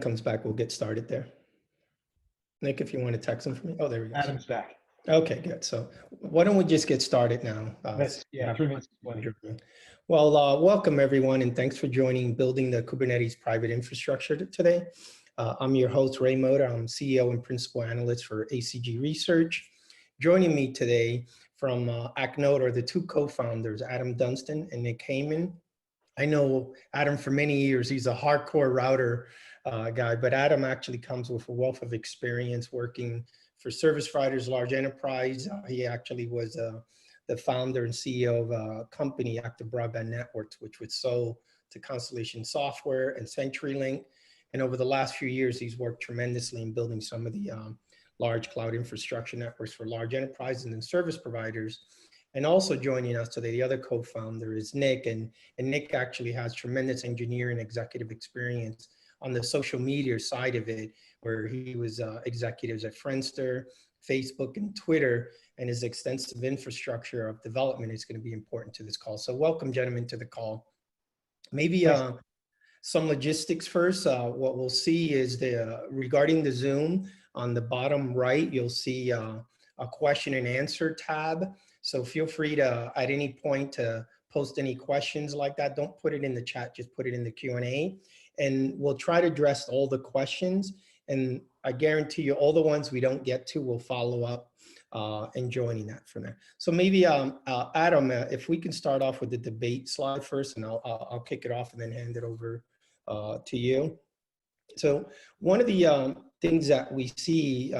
Comes back, we'll get started there. Nick, if you want to text him for me. Oh, there we go. Adam's back. Okay, good. So why don't we just get started now? Yeah, 3 minutes. Well, welcome everyone, and thanks for joining Building the Kubernetes Private Infrastructure today. I'm your host, Ray Moda. I'm CEO and Principal Analyst for ACG Research. Joining me today from Acknode are the two co-founders, Adam Dunstan and Nick Heyman. I know Adam for many years. He's a hardcore router guy, but Adam actually comes with a wealth of experience working for service providers, large enterprise. He actually was the founder and CEO of a company, Active Broadband Networks, which was sold to Constellation Software and CenturyLink. And over the last few years, he's worked tremendously in building some of the large cloud infrastructure networks for large enterprises and service providers. And also joining us today, the other co-founder is Nick, and Nick actually has tremendous engineering executive experience on the social media side of it, where he was executives at Friendster, Facebook, and Twitter, and his extensive infrastructure of development is going to be important to this call. So welcome, gentlemen, to the call. Maybe some logistics first. What we'll see is regarding the Zoom, on the bottom right, you'll see a question and answer tab. So feel free to, at any point, to post any questions like that. Don't put it in the chat, just put it in the Q&A. And we'll try to address all the questions. And I guarantee you all the ones we don't get to, we'll follow up and joining that from there. So maybe Adam, if we can start off with the debate slide first, and I'll kick it off and then hand it over to you. So one of the things that we see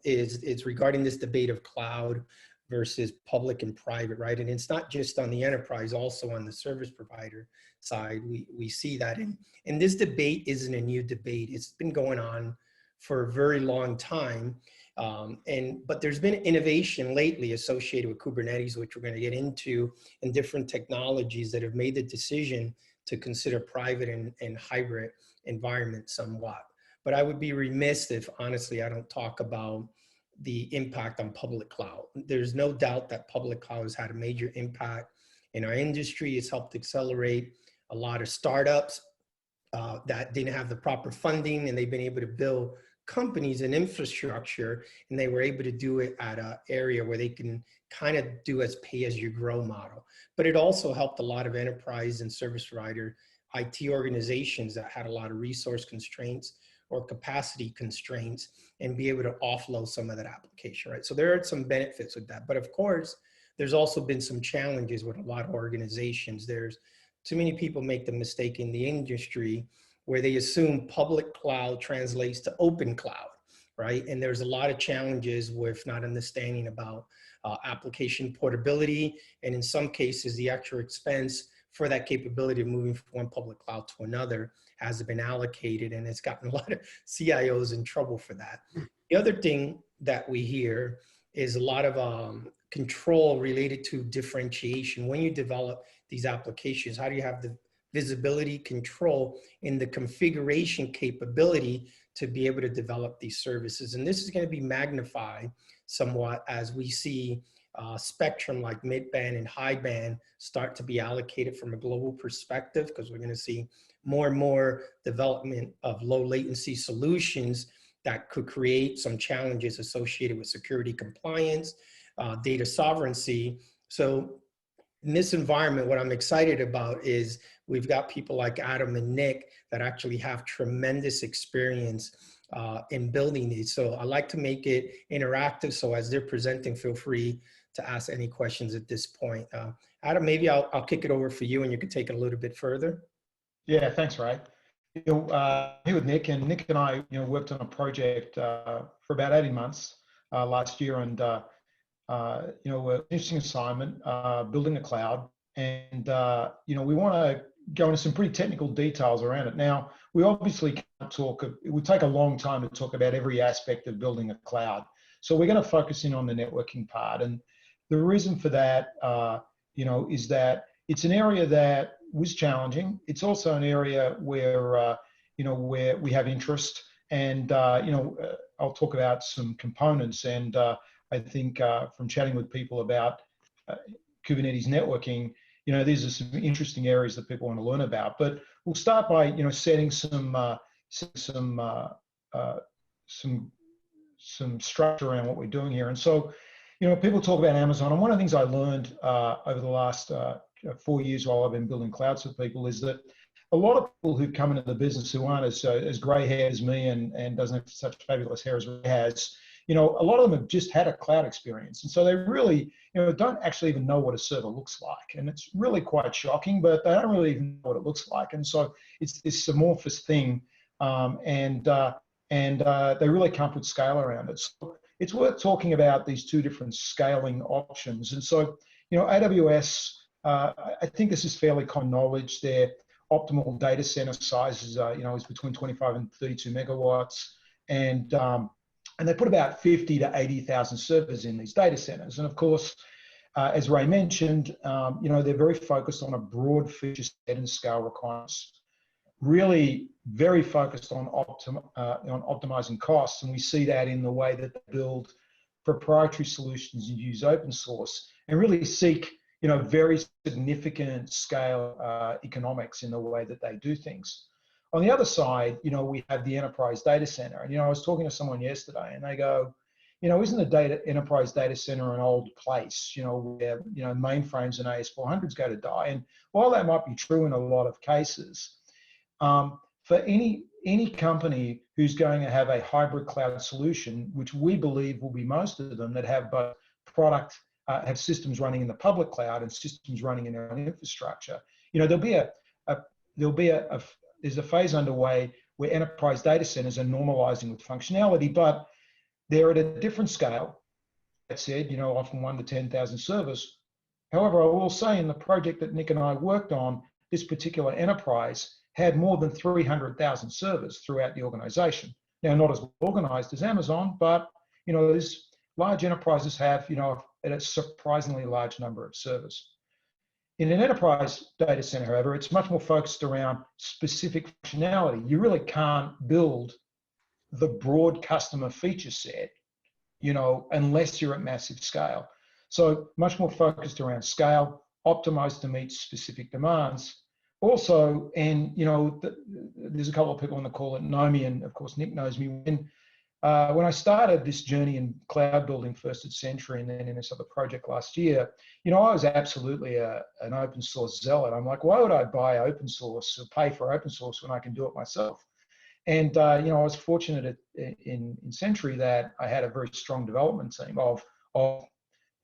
is regarding this debate of cloud versus public and private, right? And it's not just on the enterprise, also on the service provider side, we see that. And this debate isn't a new debate. It's been going on for a very long time. But there's been innovation lately associated with Kubernetes, which we're going to get into, and different technologies that have made the decision to consider private and hybrid environments somewhat. But I would be remiss if, honestly, I don't talk about the impact on public cloud. There's no doubt that public cloud has had a major impact in our industry. It's helped accelerate a lot of startups that didn't have the proper funding, and they've been able to build companies and infrastructure, and they were able to do it at an area where they can kind of do as pay-as-you-grow model. But it also helped a lot of enterprise and service provider IT organizations that had a lot of resource constraints or capacity constraints, and be able to offload some of that application, right? So there are some benefits with that. But of course, there's also been some challenges with a lot of organizations. There's too many people make the mistake in the industry where they assume public cloud translates to open cloud, right? And there's a lot of challenges with not understanding about application portability, and in some cases, the actual expense for that capability of moving from one public cloud to another has been allocated, and it's gotten a lot of CIOs in trouble for that. The other thing that we hear is a lot of control related to differentiation. When you develop these applications, how do you have the visibility, control, and the configuration capability to be able to develop these services? And this is going to be magnified somewhat as we see spectrum like mid-band and high-band start to be allocated from a global perspective, because we're going to see more and more development of low latency solutions that could create some challenges associated with security compliance, data sovereignty. So in this environment, what I'm excited about is we've got people like Adam and Nick that actually have tremendous experience in building these. So I like to make it interactive. So as they're presenting, feel free to ask any questions at this point. Adam, maybe I'll kick it over for you and you can take it a little bit further. Yeah, thanks, Ray. Here with Nick, and Nick and I, worked on a project for about 18 months last year, and an interesting assignment, building a cloud, and we want to go into some pretty technical details around it. Now, we obviously can't talk. It would take a long time to talk about every aspect of building a cloud, so we're going to focus in on the networking part, and the reason for that, is that it's an area that was challenging. It's also an area where, where we have interest, and, I'll talk about some components. And I think from chatting with people about Kubernetes networking, these are some interesting areas that people want to learn about. But we'll start by, setting some some uh, some some structure around what we're doing here. And so, people talk about Amazon, and one of the things I learned over the last 4 years while I've been building clouds for people is that a lot of people who come into the business who aren't as grey haired as me and doesn't have such fabulous hair as Ray has, a lot of them have just had a cloud experience. And so they really, don't actually even know what a server looks like. And it's really quite shocking, but they don't really even know what it looks like. And so it's this amorphous thing. And they really can't put scale around it. So it's worth talking about these two different scaling options. And so, AWS, I think this is fairly common knowledge. Their optimal data center sizes, is between 25 and 32 megawatts. And they put about 50 to 80,000 servers in these data centers. And of course, as Ray mentioned, they're very focused on a broad feature set and scale requirements, really very focused on optimizing costs. And we see that in the way that they build proprietary solutions and use open source and really seek, very significant scale economics in the way that they do things. On the other side, we have the enterprise data center. And, I was talking to someone yesterday and they go, isn't the enterprise data center an old place, where, mainframes and AS400s go to die? And while that might be true in a lot of cases, for any company who's going to have a hybrid cloud solution, which we believe will be most of them that have both have systems running in the public cloud and systems running in their own infrastructure, there's a phase underway where enterprise data centers are normalizing with functionality, but they're at a different scale. That said, often 1 to 10,000 servers. However, I will say in the project that Nick and I worked on, this particular enterprise had more than 300,000 servers throughout the organization. Now, not as well organized as Amazon, but, these large enterprises have, a surprisingly large number of servers. In an enterprise data center, however, it's much more focused around specific functionality. You really can't build the broad customer feature set, unless you're at massive scale. So much more focused around scale, optimized to meet specific demands. Also, and there's a couple of people on the call that know me, and of course Nick knows me. When I started this journey in cloud building, first at Century and then in this other project last year, I was absolutely an open source zealot. I'm like, why would I buy open source or pay for open source when I can do it myself? And I was fortunate in Century that I had a very strong development team of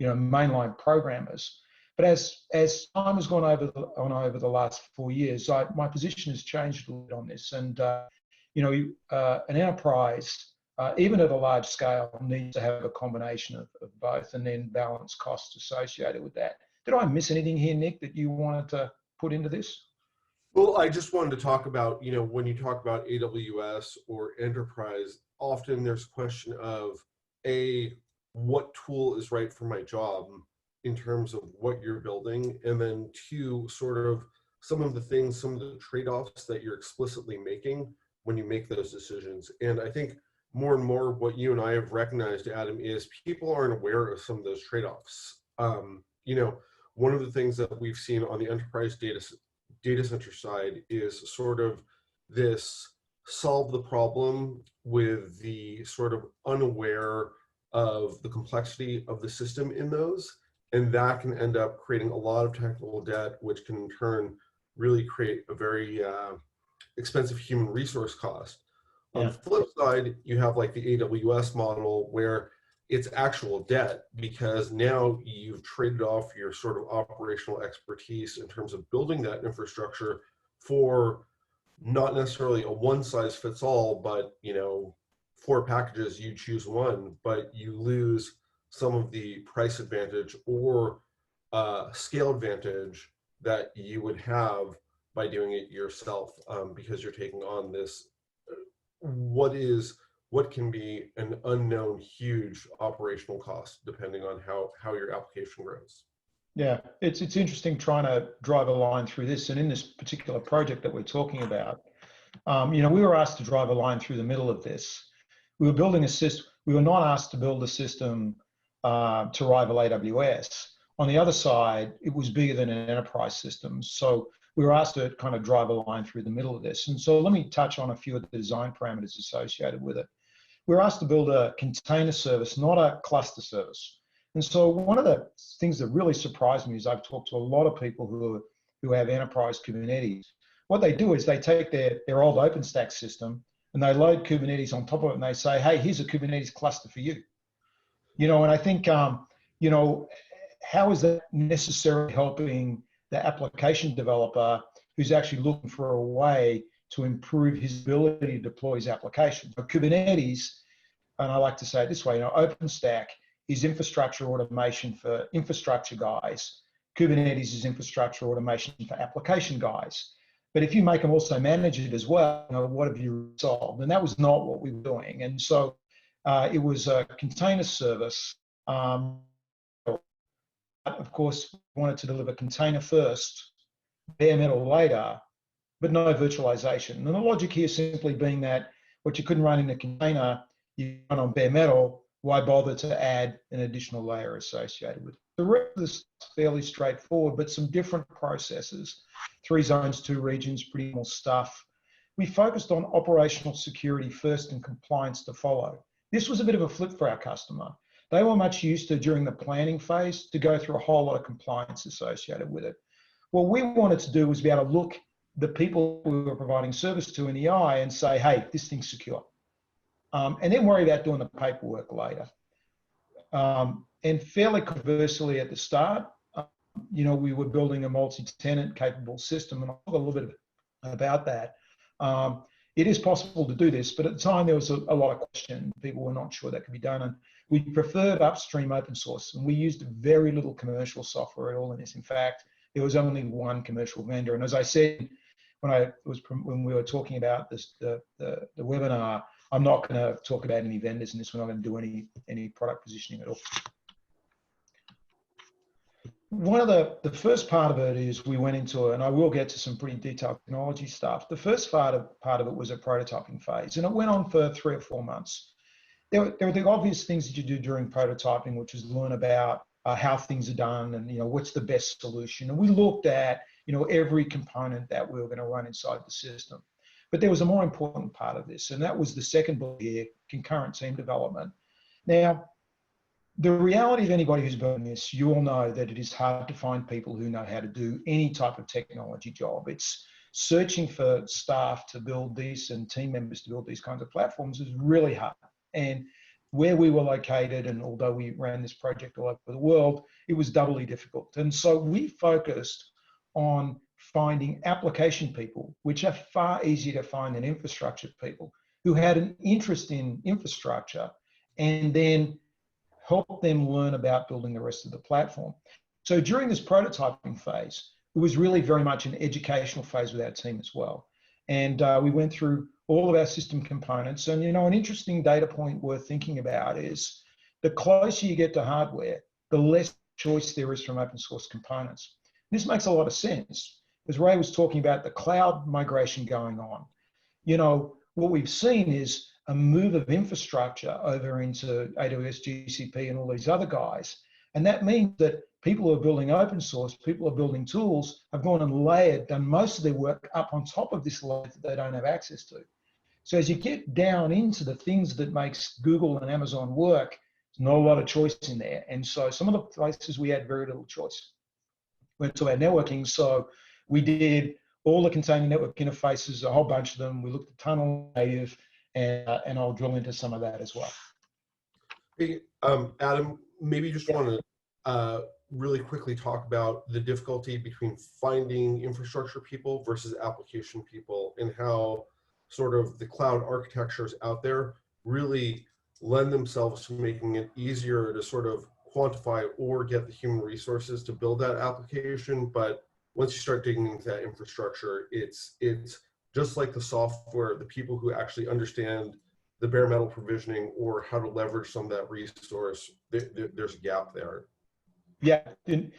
mainline programmers. But as time has gone over the last 4 years, my position has changed a little bit on this. And an enterprise, even at a large scale, needs to have a combination of both and then balance costs associated with that. Did I miss anything here, Nick, that you wanted to put into this? Well, I just wanted to talk about, when you talk about AWS or enterprise, often there's a question of, what tool is right for my job in terms of what you're building, and then 2, sort of some of the trade-offs that you're explicitly making when you make those decisions. And I think more and more what you and I have recognized, Adam, is people aren't aware of some of those trade-offs. One of the things that we've seen on the enterprise data center side is sort of this solve the problem with the sort of unaware of the complexity of the system in those. And that can end up creating a lot of technical debt, which can in turn really create a very expensive human resource cost. On the flip side, you have like the AWS model where it's actual debt, because now you've traded off your sort of operational expertise in terms of building that infrastructure for not necessarily a one size fits all, but 4 packages, you choose one, but you lose some of the price advantage or scale advantage that you would have by doing it yourself, because you're taking on this what can be an unknown huge operational cost depending on how your application grows. Yeah, it's interesting trying to drive a line through this. And in this particular project that we're talking about, we were asked to drive a line through the middle of this. We were building a system. We were not asked to build a system to rival AWS. On the other side, it was bigger than an enterprise system. So we were asked to kind of drive a line through the middle of this. And so let me touch on a few of the design parameters associated with it. We were asked to build a container service, not a cluster service. And so one of the things that really surprised me is I've talked to a lot of people who have enterprise Kubernetes. What they do is they take their old OpenStack system and they load Kubernetes on top of it and they say, hey, here's a Kubernetes cluster for you. And I think, how is that necessarily helping the application developer who's actually looking for a way to improve his ability to deploy his application? So Kubernetes, and I like to say it this way, OpenStack is infrastructure automation for infrastructure guys. Kubernetes is infrastructure automation for application guys. But if you make them also manage it as well, what have you solved? And that was not what we were doing. And so it was a container service. Of course, we wanted to deliver container first, bare metal later, but no virtualization. And the logic here simply being that what you couldn't run in a container, you run on bare metal. Why bother to add an additional layer associated with it? The rest of this is fairly straightforward, but some different processes. 3 zones, 2 regions, pretty normal stuff. We focused on operational security first and compliance to follow. This was a bit of a flip for our customer. They were much used to, during the planning phase, to go through a whole lot of compliance associated with it. What we wanted to do was be able to look the people we were providing service to in the eye and say, hey, this thing's secure. And then worry about doing the paperwork later. And fairly conversely at the start, we were building a multi-tenant capable system, and I'll talk a little bit about that. It is possible to do this, but at the time there was a lot of question. People were not sure that could be done, and we preferred upstream open source, and we used very little commercial software at all in this. In fact, there was only one commercial vendor, and as I said when we were talking about this, the webinar, I'm not going to talk about any vendors in this. We're not going to do any product positioning at all. One of the first part of it is we went into, and I will get to some pretty detailed technology stuff. The first part of it was a prototyping phase, and it went on for 3 or 4 months. There were the obvious things that you do during prototyping, which is learn about how things are done and what's the best solution. And we looked at every component that we were going to run inside the system. But there was a more important part of this, and that was the second bullet here, concurrent team development. Now, the reality of anybody who's building this, you all know that it is hard to find people who know how to do any type of technology job. It's searching for staff to build these and team members to build these kinds of platforms is really hard. And where we were located, and although we ran this project all over the world, it was doubly difficult. And so we focused on finding application people, which are far easier to find than infrastructure people, who had an interest in infrastructure, and then help them learn about building the rest of the platform. So during this prototyping phase, it was really very much an educational phase with our team as well. And we went through all of our system components. And an interesting data point worth thinking about is the closer you get to hardware, the less choice there is from open source components. This makes a lot of sense. As Ray was talking about the cloud migration going on, what we've seen is a move of infrastructure over into AWS, GCP, and all these other guys. And that means that people who are building open source, people who are building tools, have gone and done most of their work up on top of this layer that they don't have access to. So as you get down into the things that makes Google and Amazon work, there's not a lot of choice in there. And so some of the places we had very little choice. Went to our networking, so we did all the container network interfaces, a whole bunch of them. We looked at tunnel native, and I'll drill into some of that as well. Hey, Adam, maybe just want to really quickly talk about the difficulty between finding infrastructure people versus application people, and how sort of the cloud architectures out there really lend themselves to making it easier to sort of quantify or get the human resources to build that application. But once you start digging into that infrastructure, it's just like the software, the people who actually understand the bare metal provisioning or how to leverage some of that resource, there's a gap there. Yeah, and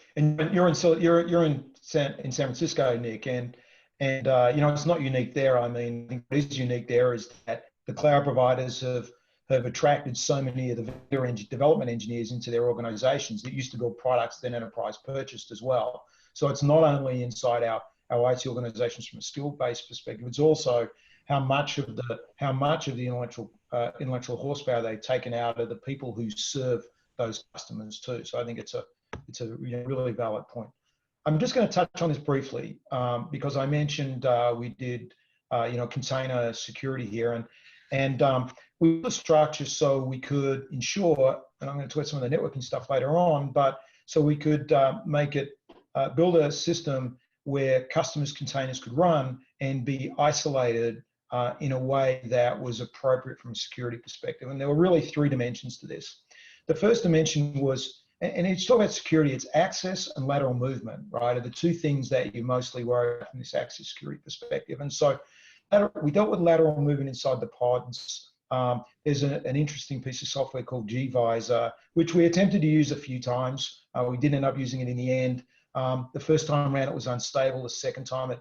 you're in San Francisco, Nick, and it's not unique there. I mean, I think what is unique there is that the cloud providers have attracted so many of the vendor development engineers into their organizations that used to build products then enterprise purchased as well. So it's not only inside our our IT organizations from a skill-based perspective. It's also how much of the intellectual horsepower they've taken out of the people who serve those customers too. So I think it's a really valid point. I'm just going to touch on this briefly because I mentioned we did container security here, and we built a structure so we could ensure, and I'm going to talk about some of the networking stuff later on, but so we could build a system where customers' containers could run and be isolated in a way that was appropriate from a security perspective. And there were really 3 dimensions to this. The first dimension was, and it's talking about security, it's access and lateral movement, right, are the 2 things that you mostly worry about from this access security perspective. And so we dealt with lateral movement inside the pods. There's an interesting piece of software called gvisor, which we attempted to use a few times. We didn't end up using it in the end. The first time around it was unstable. The second time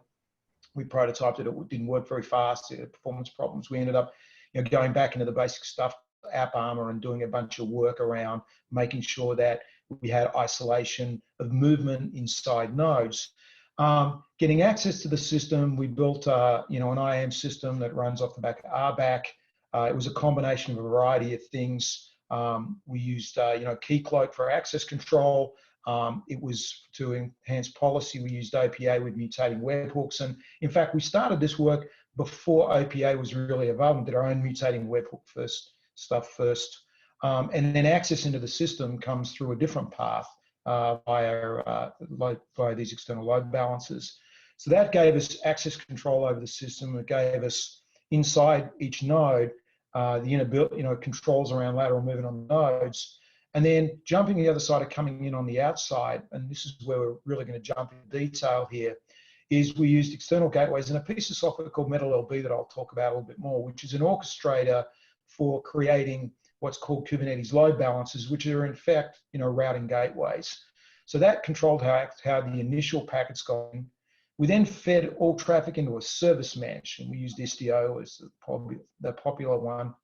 we prototyped it, it didn't work very fast. It had performance problems. We ended up going back into the basic stuff, app armor, and doing a bunch of work around making sure that we had isolation of movement inside nodes. Getting access to the system, we built an IAM system that runs off the back of RBAC. It was a combination of a variety of things. We used Keycloak for access control. It was to enhance policy. We used OPA with mutating webhooks. And in fact, we started this work before OPA was really available, did our own mutating webhook stuff first. And then access into the system comes through a different path via these external load balancers. So that gave us access control over the system. It gave us inside each node controls around lateral movement on the nodes. And then jumping the other side of coming in on the outside, and this is where we're really going to jump in detail here, is we used external gateways and a piece of software called MetalLB that I'll talk about a little bit more, which is an orchestrator for creating what's called Kubernetes load balancers, which are in fact, routing gateways. So that controlled how the initial packets got in. We then fed all traffic into a service mesh, and we used Istio as the popular one.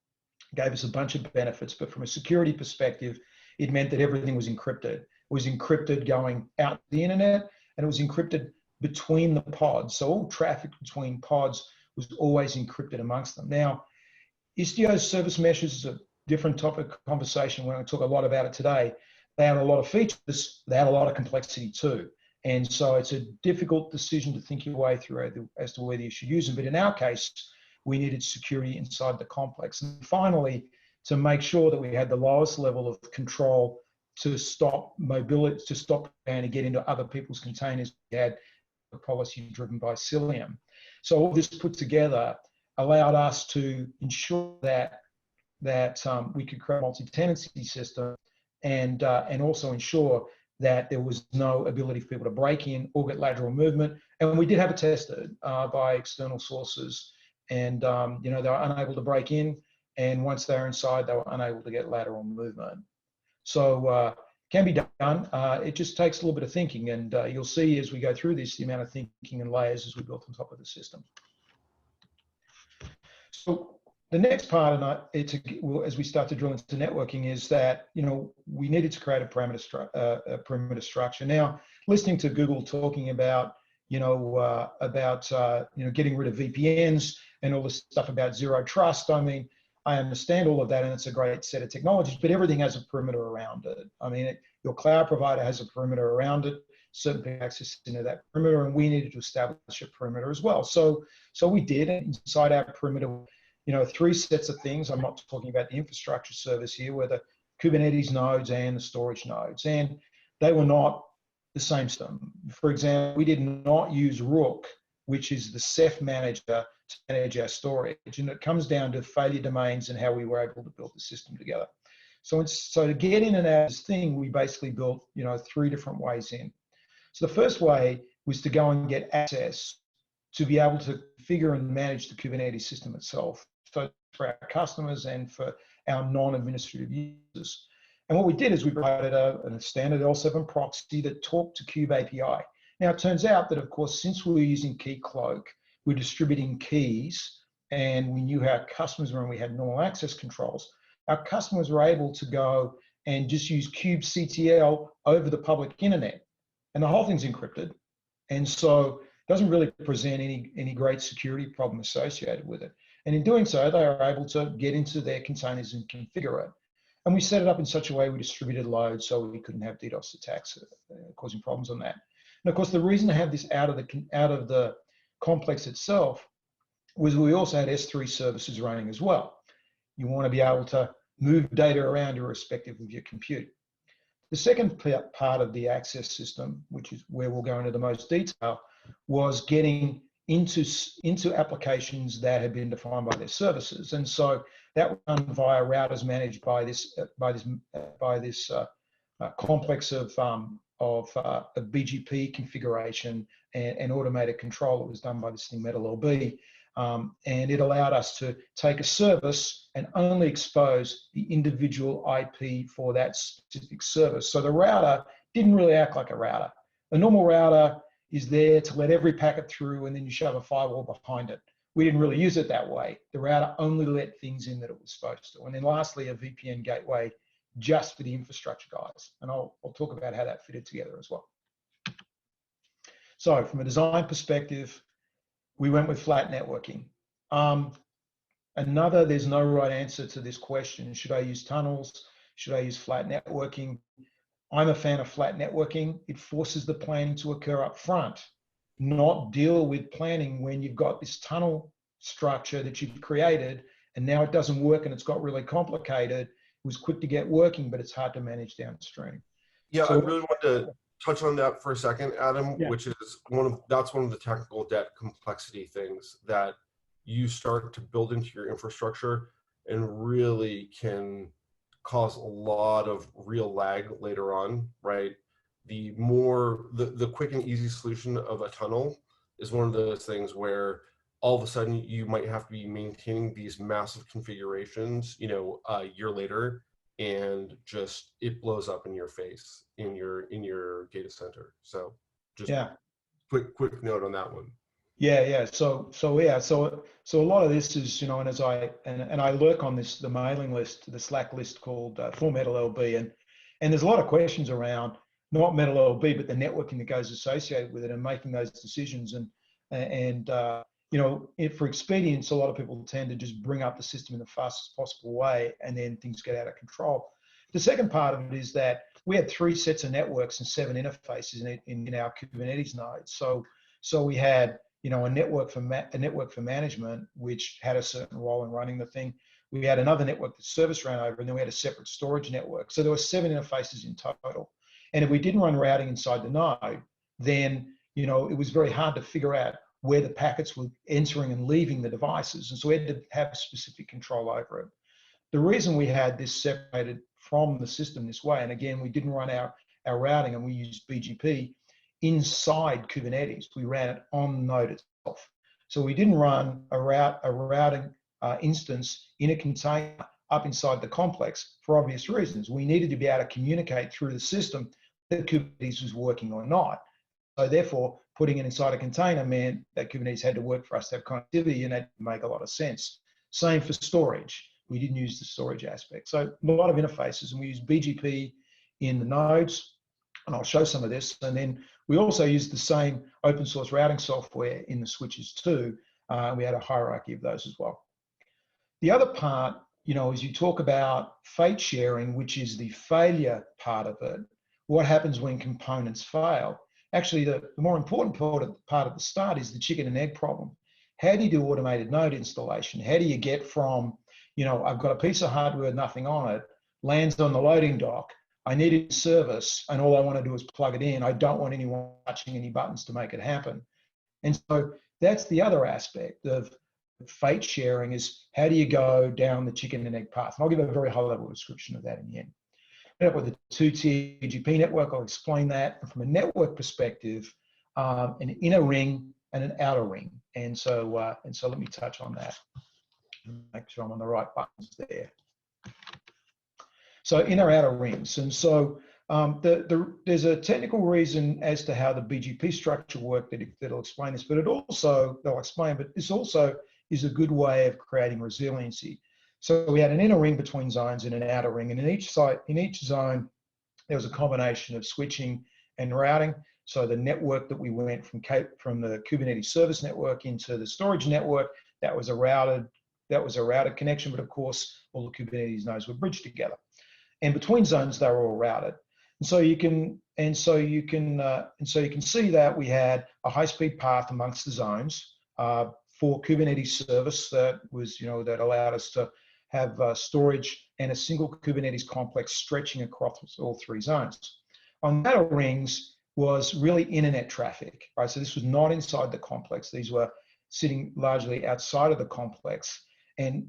Gave us a bunch of benefits, but from a security perspective, it meant that everything was encrypted. It was encrypted going out the internet, and it was encrypted between the pods. So all traffic between pods was always encrypted amongst them. Now, Istio's service meshes is a different topic of conversation. We're going to talk a lot about it today. They have a lot of features. They have a lot of complexity too. And so it's a difficult decision to think your way through as to whether you should use them. But in our case, we needed security inside the complex. And finally, to make sure that we had the lowest level of control to stop mobility, to stop and to get into other people's containers, we had a policy driven by Cilium. So all this put together allowed us to ensure that we could create a multi-tenancy system and also ensure that there was no ability for people to break in or get lateral movement. And we did have it tested by external sources. And they were unable to break in, and once they were inside, they were unable to get lateral movement. So can be done. It just takes a little bit of thinking, and you'll see as we go through this the amount of thinking and layers as we built on top of the system. So the next part, as we start to drill into networking, is that we needed to create a perimeter structure. Now, listening to Google talking about getting rid of VPNs and all this stuff about zero trust. I mean, I understand all of that, and it's a great set of technologies, but everything has a perimeter around it. I mean, your cloud provider has a perimeter around it, certain people access into that perimeter, and we needed to establish a perimeter as well. So we did. Inside our perimeter, 3 sets of things. I'm not talking about the infrastructure service here, where the Kubernetes nodes and the storage nodes, and they were not the same system. For example, we did not use Rook, which is the Ceph manager, to manage our storage. And it comes down to failure domains and how we were able to build the system together. So to get in and out of this thing, we basically built 3 different ways in. So the first way was to go and get access to be able to configure and manage the Kubernetes system itself. So for our customers and for our non-administrative users. And what we did is we provided a standard L7 proxy that talked to Kube API. Now, it turns out that, of course, since we were using Keycloak, we're distributing keys, and we knew how our customers were, and we had normal access controls. Our customers were able to go and just use kubectl over the public internet, and the whole thing's encrypted. And so doesn't really present any great security problem associated with it. And in doing so, they are able to get into their containers and configure it. And we set it up in such a way we distributed load so we couldn't have DDoS attacks causing problems on that. And of course, the reason to have this out of the complex itself was we also had S3 services running as well. You want to be able to move data around irrespective of your compute. The second part of the access system, which is where we'll go into the most detail, was getting into applications that had been defined by their services. And so that was done via routers managed by this complex of BGP configuration and automated control that was done by this thing MetalLB. And it allowed us to take a service and only expose the individual IP for that specific service. So the router didn't really act like a router. A normal router is there to let every packet through and then you shove a firewall behind it. We didn't really use it that way. The router only let things in that it was supposed to. And then lastly, a VPN gateway just for the infrastructure guys. And I'll talk about how that fitted together as well. So from a design perspective, we went with flat networking. There's no right answer to this question. Should I use tunnels? Should I use flat networking? I'm a fan of flat networking. It forces the planning to occur up front, not deal with planning when you've got this tunnel structure that you've created and now it doesn't work and it's got really complicated. It was quick to get working, but it's hard to manage downstream. Yeah, so, I really want to touch on that for a second, Adam, yeah. which is that's one of the technical debt complexity things that you start to build into your infrastructure and really can cause a lot of real lag later on, right? The quick and easy solution of a tunnel is one of those things where all of a sudden you might have to be maintaining these massive configurations, a year later, and just it blows up in your face in your data center. So just quick note on that one. Yeah. So a lot of this is, and as I lurk on the mailing list, the Slack list called for MetalLB, and there's a lot of questions around not MetalLB, but the networking that goes associated with it and making those decisions. For expedience, a lot of people tend to just bring up the system in the fastest possible way, and then things get out of control. The second part of it is that we had 3 sets of networks and 7 interfaces in our Kubernetes nodes. So we had a network for management, which had a certain role in running the thing. We had another network that service ran over, and then we had a separate storage network. So there were 7 interfaces in total. And if we didn't run routing inside the node, then it was very hard to figure out where the packets were entering and leaving the devices. And so we had to have specific control over it. The reason we had this separated from the system this way, and again, we didn't run our routing and we used BGP inside Kubernetes. We ran it on the node itself. So we didn't run a routing instance in a container up inside the complex for obvious reasons. We needed to be able to communicate through the system that Kubernetes was working or not. So therefore, putting it inside a container meant that Kubernetes had to work for us to have connectivity, and that didn't make a lot of sense. Same for storage. We didn't use the storage aspect. So a lot of interfaces, and we used BGP in the nodes, and I'll show some of this. And then we also used the same open source routing software in the switches too. We had a hierarchy of those as well. The other part, as you talk about fate sharing, which is the failure part of it, what happens when components fail? Actually, the more important part of the start is the chicken and egg problem. How do you do automated node installation? How do you get from, I've got a piece of hardware with nothing on it, lands on the loading dock, I need it in service, and all I want to do is plug it in. I don't want anyone touching any buttons to make it happen. And so that's the other aspect of fate sharing, is how do you go down the chicken and egg path? And I'll give a very high level description of that in the end. With a 2-tier BGP network, I'll explain that. And from a network perspective, an inner ring and an outer ring. And so let me touch on that. Make sure I'm on the right buttons there. So inner outer rings. And so there's a technical reason as to how the BGP structure worked that'll explain this, but this also is a good way of creating resiliency. So we had an inner ring between zones and an outer ring, and in each zone, there was a combination of switching and routing. So the network that we went from the Kubernetes service network into the storage network, that was a routed connection, but of course all the Kubernetes nodes were bridged together. And between zones, they were all routed. And so you can see that we had a high-speed path amongst the zones for Kubernetes service that was, that allowed us to have storage and a single Kubernetes complex stretching across all three zones. On data rings was really internet traffic, right? So this was not inside the complex. These were sitting largely outside of the complex, and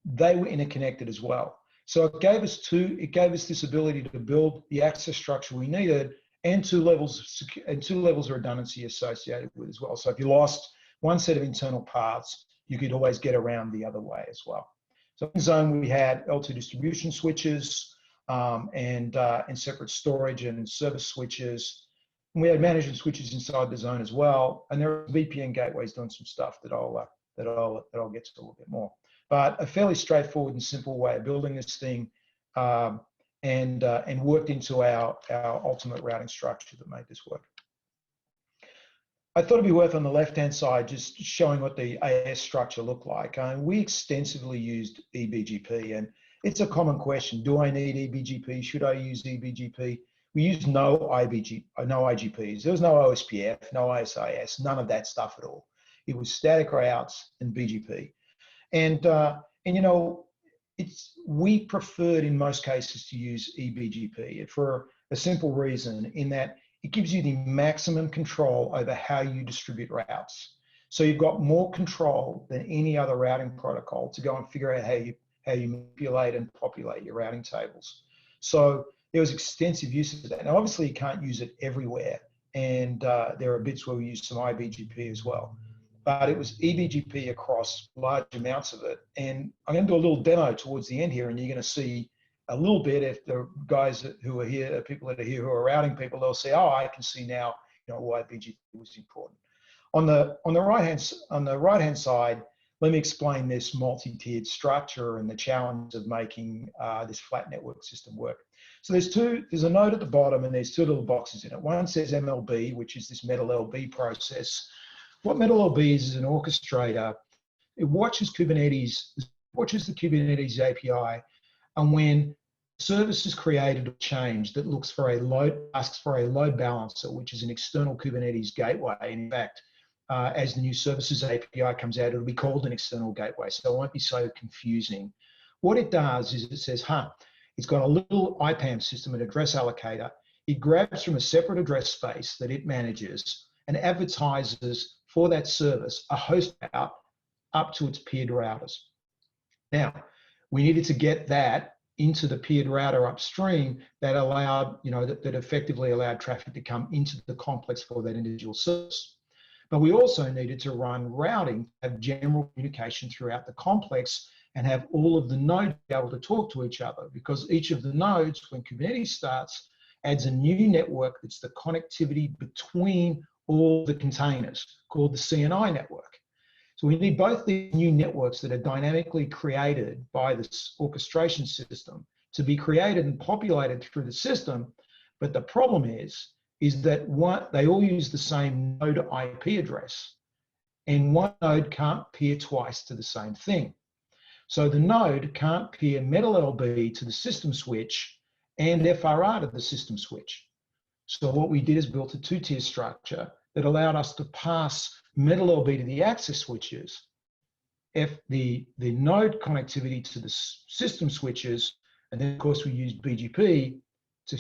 they were interconnected as well. So it gave us this ability to build the access structure we needed, and two levels of redundancy associated with as well. So if you lost one set of internal paths, you could always get around the other way as well. So in zone, we had L2 distribution switches and separate storage and service switches. And we had management switches inside the zone as well. And there are VPN gateways doing some stuff that I'll get to a little bit more. But a fairly straightforward and simple way of building this thing, and worked into our ultimate routing structure that made this work. I thought it'd be worth on the left-hand side just showing what the AS structure looked like. We extensively used eBGP, and it's a common question: do I need eBGP? Should I use eBGP? We used no IGPs. There was no OSPF, no ISIS, none of that stuff at all. It was static routes and BGP. And we preferred in most cases to use eBGP for a simple reason, in that it gives you the maximum control over how you distribute routes. So you've got more control than any other routing protocol to go and figure out how you manipulate and populate your routing tables. So there was extensive use of that. Now, obviously, you can't use it everywhere, and there are bits where we use some iBGP as well. But it was eBGP across large amounts of it. And I'm going to do a little demo towards the end here, and you're going to see a little bit. If the guys who are here, people that are here who are routing people, they'll say, "Oh, I can see now, why BGP was important." On the right hand side, let me explain this multi-tiered structure and the challenge of making this flat network system work. So there's a node at the bottom, and there's two little boxes in it. One says MLB, which is this metal LB process. What metal LB is an orchestrator. It watches the Kubernetes API, and when service is created or changed that asks for a load balancer, which is an external Kubernetes gateway. In fact, as the new services API comes out, it'll be called an external gateway, so it won't be so confusing. What it does is it says, it's got a little IPAM system, an address allocator. It grabs from a separate address space that it manages and advertises for that service a host route up to its peered routers. Now, we needed to get that into the peered router upstream that allowed, that effectively allowed traffic to come into the complex for that individual service. But we also needed to run routing, have general communication throughout the complex, and have all of the nodes be able to talk to each other, because each of the nodes, when Kubernetes starts, adds a new network that's the connectivity between all the containers, called the CNI network. So we need both these new networks that are dynamically created by this orchestration system to be created and populated through the system. But the problem is that they all use the same node IP address, and one node can't peer twice to the same thing. So the node can't peer metal LB to the system switch and FRR to the system switch. So what we did is built a two-tier structure that allowed us to pass metal LB to the access switches, the node connectivity to the system switches, and then of course we used BGP to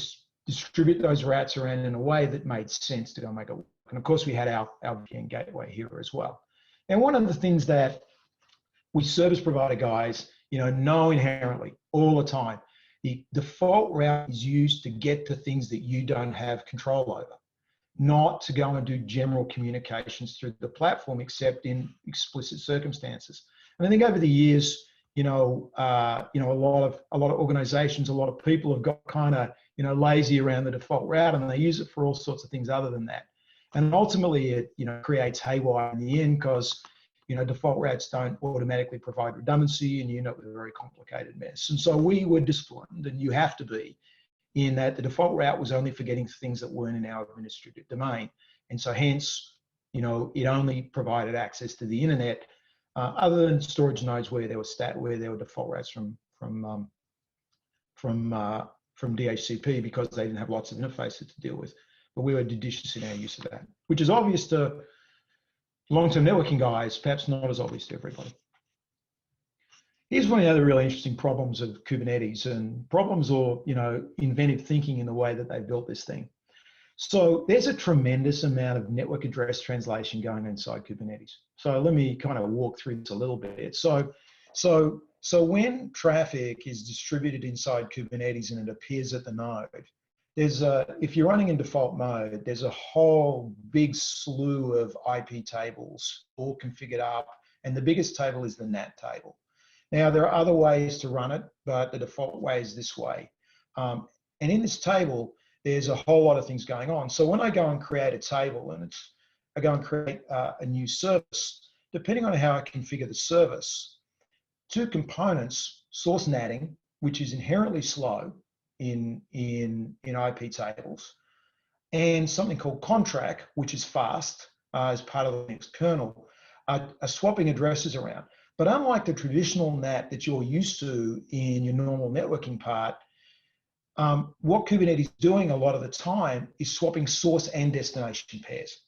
distribute those routes around in a way that made sense to go make it work. And of course we had our VPN gateway here as well. And one of the things that we service provider guys, know inherently all the time, the default route is used to get to things that you don't have control over, not to go and do general communications through the platform, except in explicit circumstances. And I think over the years, a lot of organizations, a lot of people have got kind of, lazy around the default route, and they use it for all sorts of things other than that. And ultimately it, creates haywire in the end, because, default routes don't automatically provide redundancy, and you end up with a very complicated mess. And so we were disciplined, and you have to be, in that the default route was only for getting things that weren't in our administrative domain. And so hence, it only provided access to the internet, other than storage nodes where there were default routes from DHCP, because they didn't have lots of interfaces to deal with. But we were judicious in our use of that, which is obvious to long-term networking guys, perhaps not as obvious to everybody. Here's one of the other really interesting problems of Kubernetes, and problems or, inventive thinking in the way that they built this thing. So there's a tremendous amount of network address translation going on inside Kubernetes. So let me kind of walk through this a little bit. So when traffic is distributed inside Kubernetes and it appears at the node, if you're running in default mode, there's a whole big slew of IP tables all configured up, and the biggest table is the NAT table. Now, there are other ways to run it, but the default way is this way. And in this table, there's a whole lot of things going on. So when I go and create a table, and I go and create a new service, depending on how I configure the service, two components, source natting, which is inherently slow in IP tables, and something called contract, which is fast as part of the Linux kernel, are swapping addresses around. But unlike the traditional NAT that you're used to in your normal networking part, what Kubernetes is doing a lot of the time is swapping source and destination pairs,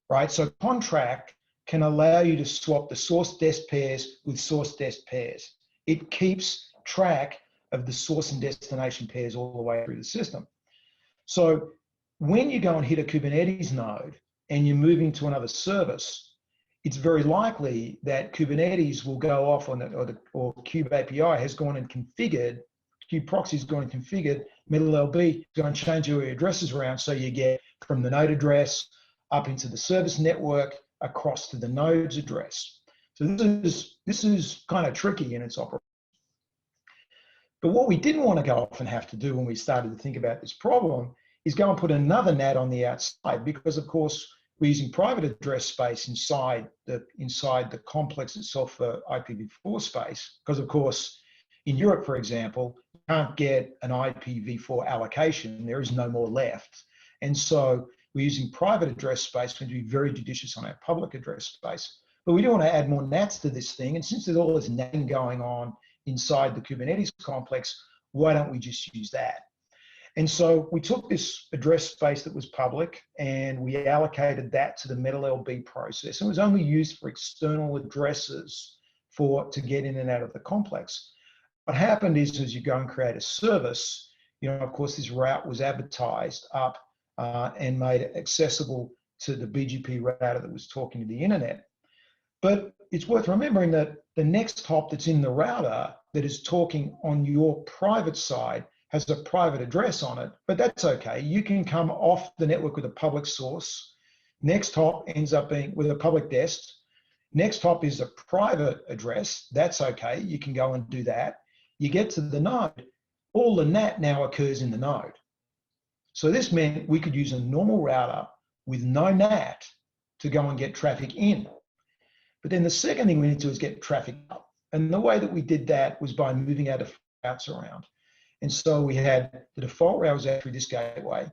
right? So contract can allow you to swap the source dest pairs with source dest pairs. It keeps track of the source and destination pairs all the way through the system. So when you go and hit a Kubernetes node and you're moving to another service, it's very likely that Kubernetes will go off on or Kube API has gone and configured, Kube proxy has gone and configured MiddleLB to go and change your addresses around, so you get from the node address up into the service network across to the node's address. So this is kind of tricky in its operation. But what we didn't want to go off and have to do when we started to think about this problem is go and put another NAT on the outside, because of course we're using private address space inside the complex itself for IPv4 space, because of course in Europe, for example, you can't get an IPv4 allocation. There is no more left. And so we're using private address space. We're going to be very judicious on our public address space. But we do want to add more NATs to this thing. And since there's all this NATing going on inside the Kubernetes complex, why don't we just use that? And so we took this address space that was public and we allocated that to the MetalLB process. It was only used for external addresses to get in and out of the complex. What happened is, as you go and create a service, of course, this route was advertised up and made accessible to the BGP router that was talking to the internet. But it's worth remembering that the next hop that's in the router that is talking on your private side has a private address on it, but that's okay. You can come off the network with a public source. Next hop ends up being with a public dest. Next hop is a private address. That's okay. You can go and do that. You get to the node. All the NAT now occurs in the node. So this meant we could use a normal router with no NAT to go and get traffic in. But then the second thing we need to do is get traffic up. And the way that we did that was by moving our default routes around. And so we had the default route was out through this gateway.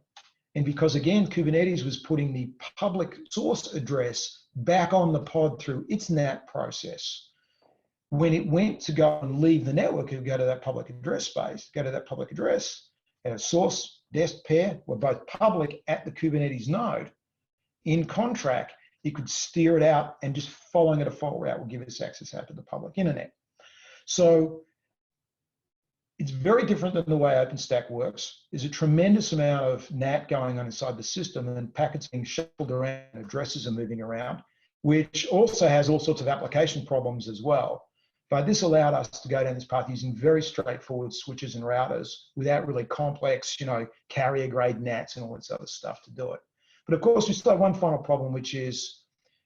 And because again, Kubernetes was putting the public source address back on the pod through its NAT process, when it went to go and leave the network, it would go to that public address space, go to that public address, and a source dest pair were both public at the Kubernetes node. In contract, it could steer it out, and just following a default route will give us access out to the public internet. So it's very different than the way OpenStack works. There's a tremendous amount of NAT going on inside the system, and packets being shuffled around, addresses are moving around, which also has all sorts of application problems as well. But this allowed us to go down this path using very straightforward switches and routers without really complex, carrier grade NATs and all this other stuff to do it. But of course, we still have one final problem, which is,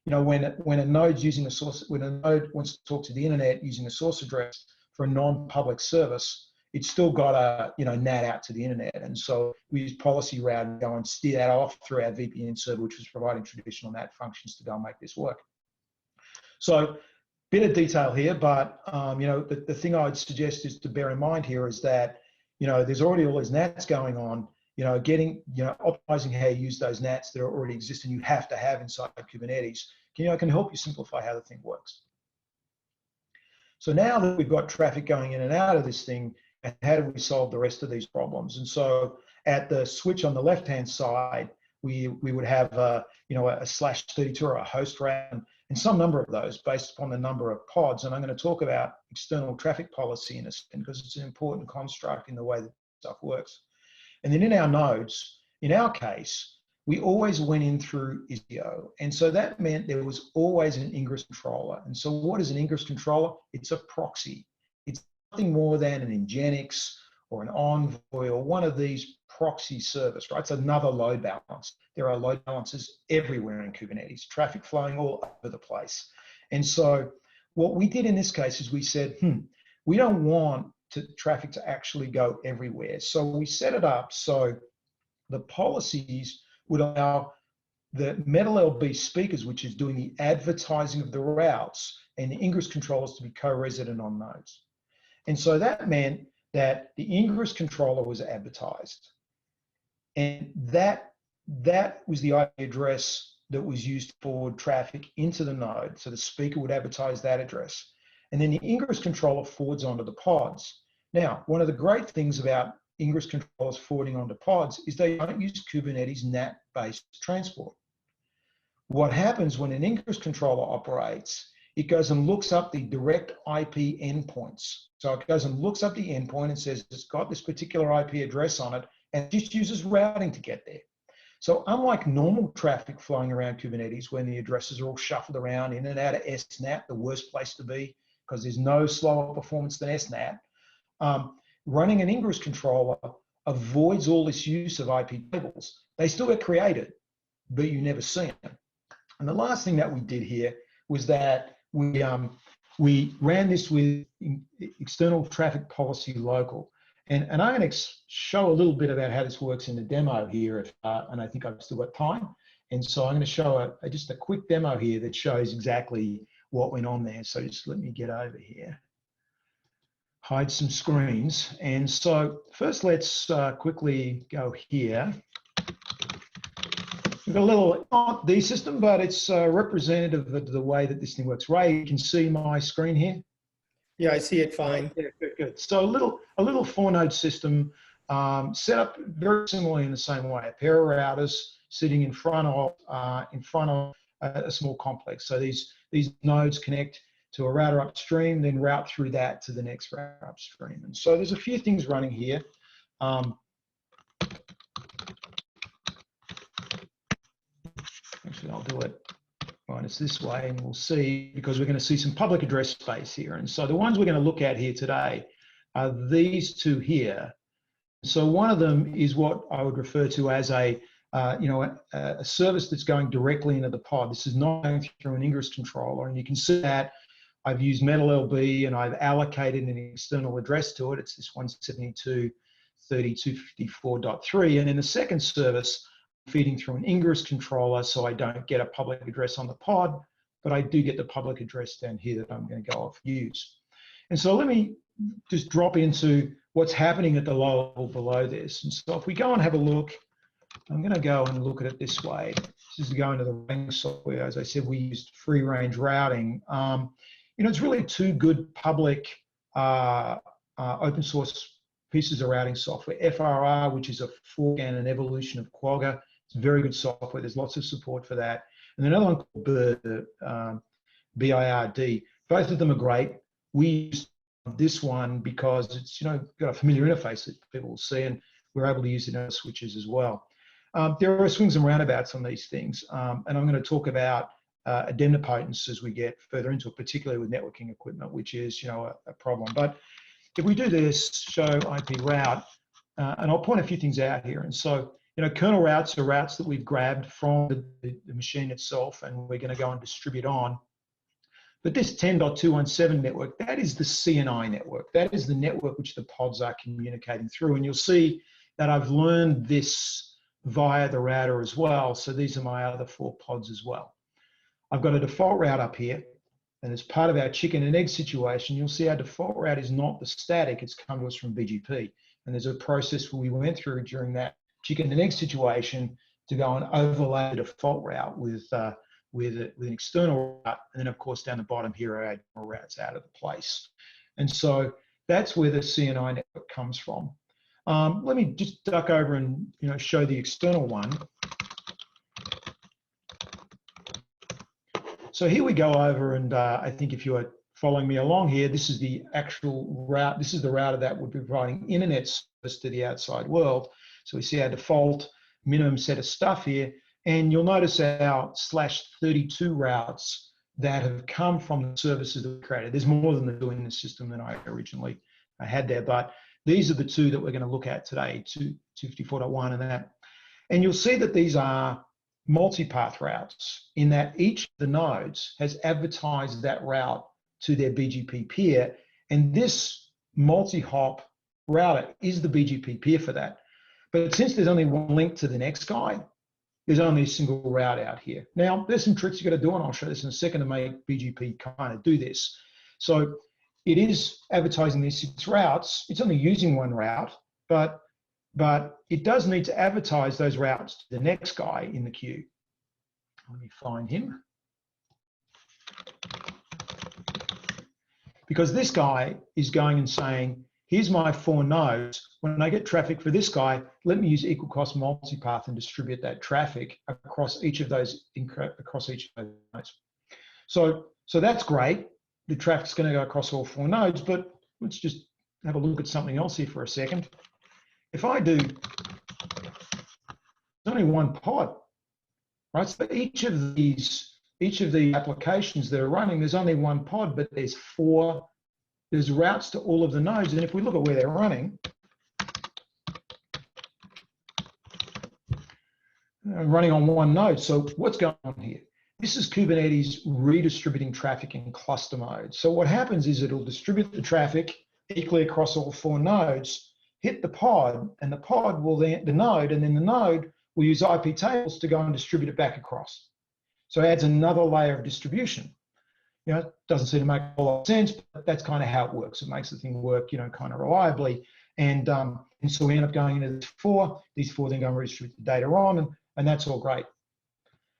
when a node's using a source, when a node wants to talk to the internet using a source address for a non-public service, it's still got a NAT out to the internet. And so we use policy route and go and steer that off through our VPN server, which was providing traditional NAT functions to go and make this work. So bit of detail here, but the thing I would suggest is to bear in mind here is that there's already all these NATs going on, optimizing how you use those NATs that already exist and you have to have inside Kubernetes, can help you simplify how the thing works. So now that we've got traffic going in and out of this thing, and how do we solve the rest of these problems? And so at the switch on the left-hand side, we would have a /32 or a host route, and some number of those based upon the number of pods. And I'm going to talk about external traffic policy in a second because it's an important construct in the way that stuff works. And then in our nodes, in our case, we always went in through Istio. And so that meant there was always an ingress controller. And so what is an ingress controller? It's a proxy. It's nothing more than an Nginx or an Envoy or one of these proxy service, right? It's another load balance. There are load balancers everywhere in Kubernetes, traffic flowing all over the place. And so what we did in this case is we said, we don't want traffic to actually go everywhere. So we set it up so the policies would allow the Metal LB speakers, which is doing the advertising of the routes, and the ingress controllers to be co-resident on nodes. And so that meant that the ingress controller was advertised. And that was the IP address that was used to forward traffic into the node. So the speaker would advertise that address. And then the ingress controller forwards onto the pods. Now, one of the great things about ingress controllers forwarding onto pods is they don't use Kubernetes NAT-based transport. What happens when an ingress controller operates, it goes and looks up the direct IP endpoints. So it goes and looks up the endpoint and says it's got this particular IP address on it and just uses routing to get there. So unlike normal traffic flowing around Kubernetes when the addresses are all shuffled around in and out of SNAT, the worst place to be because there's no slower performance than SNAT, running an ingress controller avoids all this use of IP tables. They still get created, but you never see them. And the last thing that we did here was that we ran this with external traffic policy local. And I'm going to show a little bit about how this works in the demo here, and I think I've still got time. And so I'm going to show just a quick demo here that shows exactly what went on there. So just let me get over here. Hide some screens. And so first let's quickly go here. We've got a little, not the system, but it's representative of the way that this thing works. Ray, you can see my screen here? Yeah, I see it fine. Yeah, good. So a little 4-node system set up very similarly in the same way. A pair of routers sitting in front of a small complex. So these nodes connect to a router upstream, then route through that to the next router upstream. And so there's a few things running here. Actually, I'll do it minus this way, and we'll see, because we're going to see some public address space here. And so the ones we're going to look at here today are these two here. So one of them is what I would refer to as a service that's going directly into the pod. This is not going through an ingress controller, and you can see that I've used Metal LB and I've allocated an external address to it. It's this 172.32.54.3. And in the second service, I'm feeding through an ingress controller, so I don't get a public address on the pod, but I do get the public address down here that I'm going to go off use. And so let me just drop into what's happening at the low level below this. And so if we go and have a look, I'm going to go and look at it this way. This is going to the routing software. As I said, we used free range routing. It's really two good public open source pieces of routing software. FRR, which is a fork and an evolution of Quagga. It's very good software. There's lots of support for that. And another one called BIRD. Both of them are great. We use this one because it's got a familiar interface that people will see, and we're able to use it in our switches as well. There are swings and roundabouts on these things, and I'm going to talk about idemnipotence as we get further into it, particularly with networking equipment, which is a problem. But if we do this, show IP route, and I'll point a few things out here. And so, kernel routes are routes that we've grabbed from the machine itself, and we're going to go and distribute on. But this 10.217 network, that is the CNI network. That is the network which the pods are communicating through. And you'll see that I've learned this via the router as well. So these are my other 4 pods as well. I've got a default route up here, and as part of our chicken and egg situation, you'll see our default route is not the static, it's come to us from BGP. And there's a process we went through during that chicken and egg situation to go and overlay the default route with an external route. And then of course down the bottom here, I add more routes out of the place. And so that's where the CNI network comes from. Let me just duck over and show the external one. So here we go over, and I think if you are following me along here, this is the actual route. This is the router that would be providing internet service to the outside world. So we see our default minimum set of stuff here, and you'll notice our /32 routes that have come from the services that we created. There's more than the two in the system than I originally had there, but these are the two that we're going to look at today, 254.1 and that. And you'll see that these are multipath routes in that each of the nodes has advertised that route to their BGP peer, and this multi-hop router is the BGP peer for that. But since there's only one link to the next guy, there's only a single route out here. Now, there's some tricks you got to do, and I'll show this in a second to make BGP kind of do this. So it is advertising these 6 routes. It's only using one route, but it does need to advertise those routes to the next guy in the queue. Let me find him. Because this guy is going and saying, here's my 4 nodes. When I get traffic for this guy, let me use equal cost multipath and distribute that traffic across each of those nodes. So that's great. The traffic's going to go across all 4 nodes, but let's just have a look at something else here for a second. If I do, there's only one pod, right? So each of the applications that are running, there's only one pod, but there's routes to all of the nodes. And if we look at where they're running, running on one node. So what's going on here? This is Kubernetes redistributing traffic in cluster mode. So what happens is it'll distribute the traffic equally across all 4 nodes, hit the pod, and the pod will then, the node will use IP tables to go and distribute it back across. So it adds another layer of distribution. It doesn't seem to make a whole lot of sense, but that's kind of how it works. It makes the thing work, kind of reliably. And so we end up going into these 4 then go and redistribute the data on, and that's all great.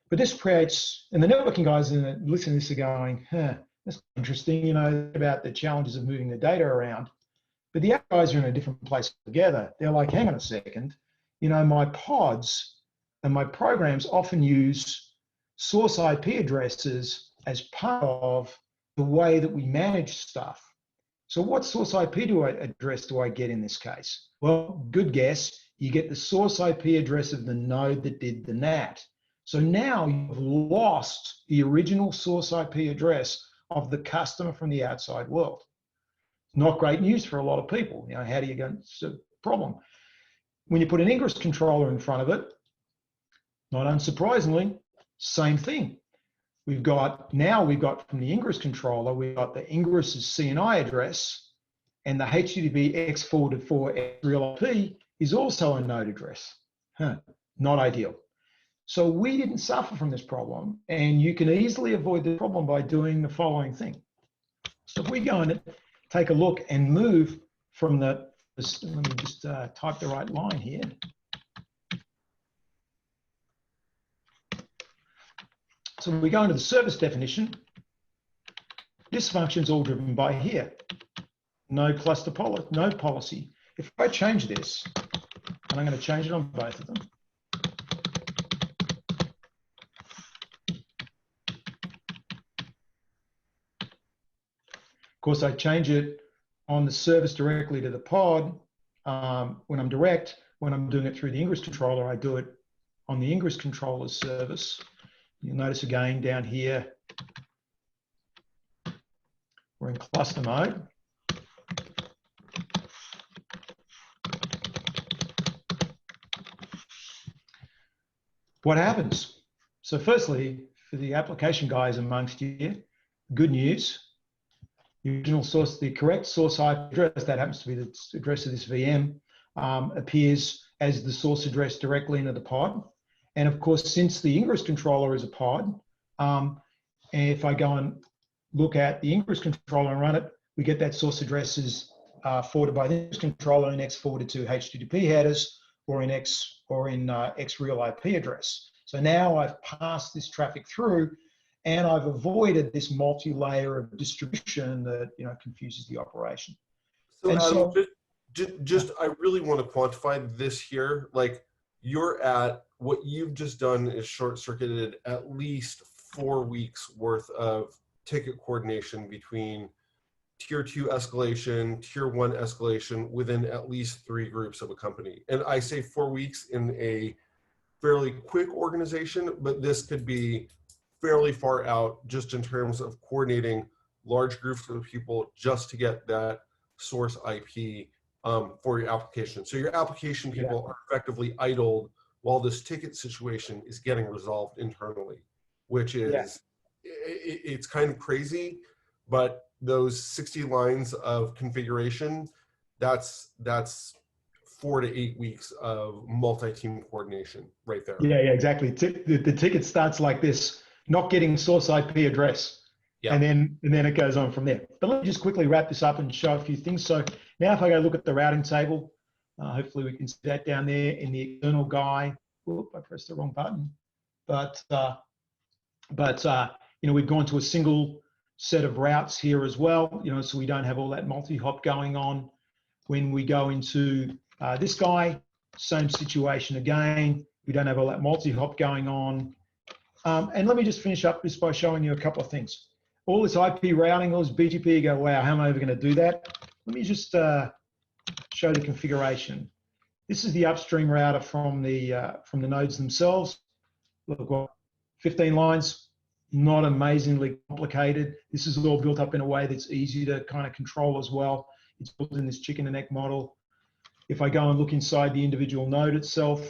But this creates, and the networking guys listening to this are going, that's interesting, about the challenges of moving the data around. But the other guys are in a different place together. They're like, hang on a second, my pods and my programs often use source IP addresses as part of the way that we manage stuff. So what source IP address do I get in this case? Well, good guess. You get the source IP address of the node that did the NAT. So now you've lost the original source IP address of the customer from the outside world. Not great news for a lot of people. How do you go? It's a problem. When you put an ingress controller in front of it, not unsurprisingly, same thing. We've got from the ingress controller, we've got the ingress's CNI address, and the HTTP X4 real IP is also a node address. Not ideal. So we didn't suffer from this problem, and you can easily avoid the problem by doing the following thing. So if we go and take a look and move from let me just type the right line here. So we go into the service definition. This function is all driven by here. Node cluster node policy. If I change this, and I'm going to change it on both of them. Of course, I change it on the service directly to the pod when I'm direct. When I'm doing it through the ingress controller, I do it on the ingress controller's service. You'll notice again down here, we're in cluster mode. What happens? So firstly, for the application guys amongst you, good news. The original source, the correct source IP address, that happens to be the address of this VM, appears as the source address directly into the pod. And of course, since the ingress controller is a pod, if I go and look at the ingress controller and run it, we get that source address as forwarded by the controller and X forwarded to HTTP headers or in X real IP address. So now I've passed this traffic through, and I've avoided this multi-layer of distribution that confuses the operation. So, and Adam, just I really want to quantify this here. Like, you're at what you've just done is short-circuited at least 4 weeks worth of ticket coordination between tier 2 escalation, tier 1 escalation within at least 3 groups of a company. And I say 4 weeks in a fairly quick organization, but this could be fairly far out just in terms of coordinating large groups of people just to get that source IP for your application. So your application people are effectively idled while this ticket situation is getting resolved internally, which is, it's kind of crazy, but those 60 lines of configuration, that's 4 to 8 weeks of multi-team coordination right there. Yeah, exactly. The ticket starts like this, not getting source IP address. Yeah. And then it goes on from there. But let me just quickly wrap this up and show a few things. So now if I go look at the routing table, hopefully we can see that down there in the external guy. Whoop, I pressed the wrong button. But we've gone to a single set of routes here as well, so we don't have all that multi-hop going on. When we go into this guy, same situation again. We don't have all that multi-hop going on. And let me just finish up this by showing you a couple of things. All this IP routing, all this BGP, you go, wow, how am I ever going to do that? Let me just show the configuration. This is the upstream router from the nodes themselves. Look, well, 15 lines, not amazingly complicated. This is all built up in a way that's easy to kind of control as well. It's built in this chicken and egg model. If I go and look inside the individual node itself,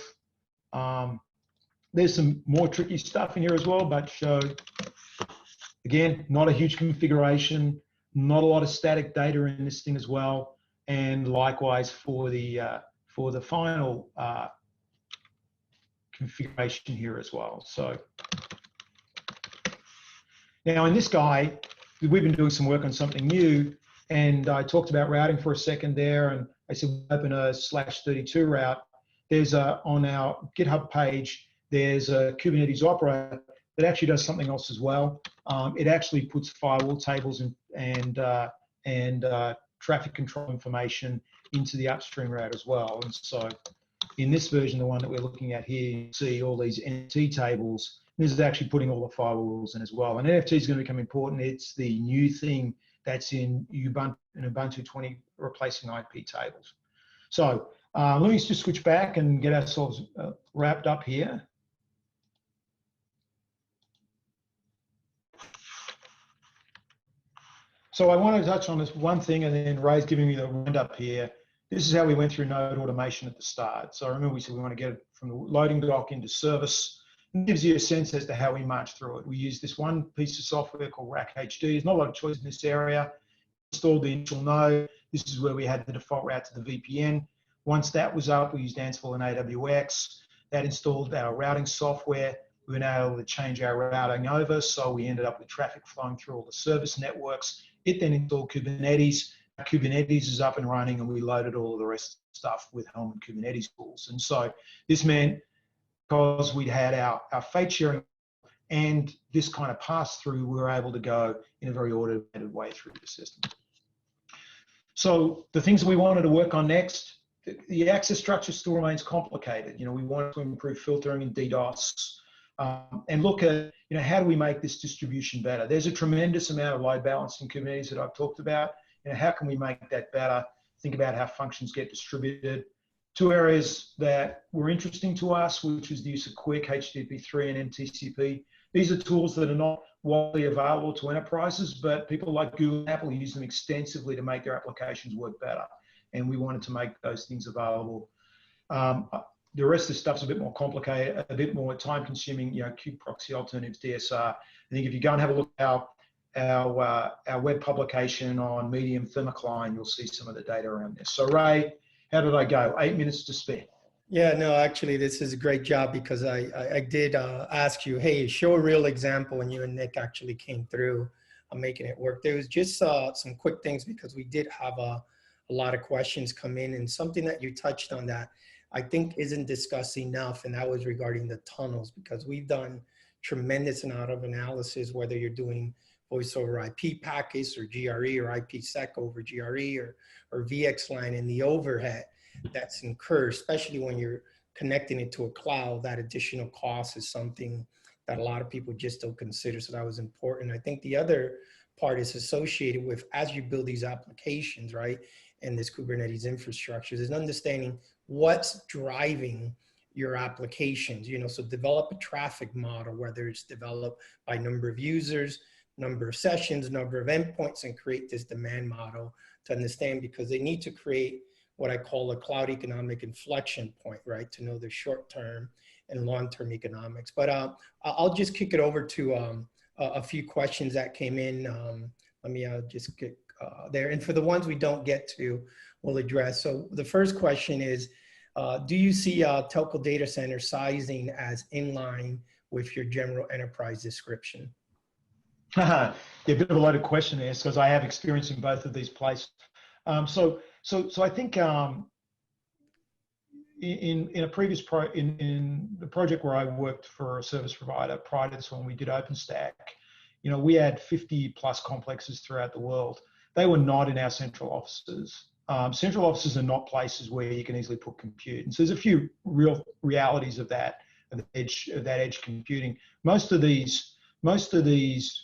there's some more tricky stuff in here as well, but show, again, not a huge configuration, not a lot of static data in this thing as well. And likewise for the final configuration here as well. So now in this guy, we've been doing some work on something new, and I talked about routing for a second there, and I said open a /32 route. There's on our GitHub page, there's a Kubernetes operator that actually does something else as well. It actually puts firewall tables and traffic control information into the upstream route as well. And so in this version, the one that we're looking at here, you see all these NFT tables. This is actually putting all the firewall rules in as well. And NFT is going to become important. It's the new thing that's in Ubuntu 20 replacing IP tables. So let me just switch back and get ourselves wrapped up here. So I want to touch on this one thing, and then Ray's giving me the roundup here. This is how we went through node automation at the start. So remember we said we want to get it from the loading dock into service. It gives you a sense as to how we march through it. We use this one piece of software called Rack HD. There's not a lot of choice in this area. Installed the initial node. This is where we had the default route to the VPN. Once that was up, we used Ansible and AWX. That installed our routing software. We were now able to change our routing over, so we ended up with traffic flowing through all the service networks. It then installed Kubernetes. Kubernetes is up and running, and we loaded all of the rest of the stuff with Helm and Kubernetes tools. And so this meant, because we had our fate sharing and this kind of pass through, we were able to go in a very automated way through the system. So the things that we wanted to work on next, the access structure still remains complicated. We wanted to improve filtering and DDoS, and look at, how do we make this distribution better? There's a tremendous amount of load balancing Kubernetes that I've talked about. How can we make that better? Think about how functions get distributed. Two areas that were interesting to us, which was the use of Quick, HTTP3 and MTCP. These are tools that are not widely available to enterprises, but people like Google and Apple use them extensively to make their applications work better. And we wanted to make those things available. The rest of the stuff's a bit more complicated, a bit more time consuming, kube proxy alternatives, DSR. I think if you go and have a look at our web publication on Medium Thermocline, you'll see some of the data around this. So Ray, how did I go? 8 minutes to spare. Yeah, no, actually, this is a great job, because I did ask you, hey, show a real example, and you and Nick actually came through on making it work. There was just some quick things, because we did have a a lot of questions come in, and something that you touched on that I think isn't discussed enough, and that was regarding the tunnels, because we've done tremendous amount of analysis, whether you're doing voice over IP packets or GRE or IPsec over GRE or VXLAN, and the overhead that's incurred, especially when you're connecting it to a cloud. That additional cost is something that a lot of people just don't consider. So that was important. I think the other part is associated with, as you build these applications, right, and this Kubernetes infrastructure, is understanding what's driving your applications, you know, so develop a traffic model, whether it's developed by number of users, number of sessions, number of endpoints, and create this demand model to understand, because they need to create what I call a cloud economic inflection point, right, to know the short-term and long-term economics. But I'll just kick it over to a few questions that came in. Let me just get there. And for the ones we don't get to, we'll address. So the first question is, do you see telco data center sizing as in line with your general enterprise description? Yeah, a bit of a loaded question there, because I have experience in both of these places. So I think in a previous in the project where I worked for a service provider prior to this one, we did OpenStack. You know, we had 50 plus complexes throughout the world. They were not in our central offices. Central offices are not places where you can easily put compute. And so there's a few real realities of that edge computing. Most of these